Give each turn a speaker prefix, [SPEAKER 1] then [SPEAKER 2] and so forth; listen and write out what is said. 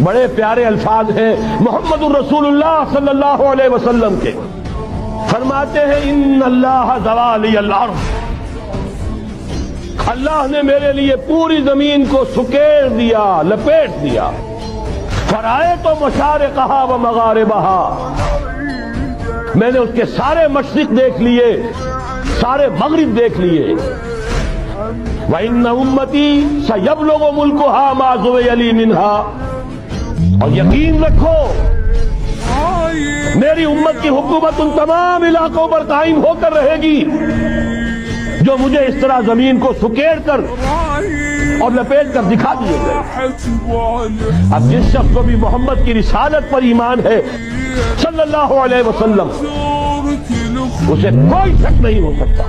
[SPEAKER 1] بڑے پیارے الفاظ ہیں محمد الرسول اللہ صلی اللہ علیہ وسلم کے، فرماتے ہیں ان اللہ زوالی الارض، اللہ نے میرے لیے پوری زمین کو سکیڑ دیا، لپیٹ دیا، فرائے تو مشارقہا و مغاربہا، میں نے اس کے سارے مشرق دیکھ لیے، سارے مغرب دیکھ لیے، وَإِنَّ أُمَّتِي سَيَبْلُغُ مُلْكُهَا مَا زُوِيَ لِي مِنْهَا، اور یقین رکھو میری امت کی حکومت ان تمام علاقوں پر قائم ہو کر رہے گی جو مجھے اس طرح زمین کو سکیڑ کر اور لپیٹ کر دکھا دیے گئے۔ اب جس شخص کو بھی محمد کی رسالت پر ایمان ہے صلی اللہ علیہ وسلم، اسے کوئی شک نہیں ہو سکتا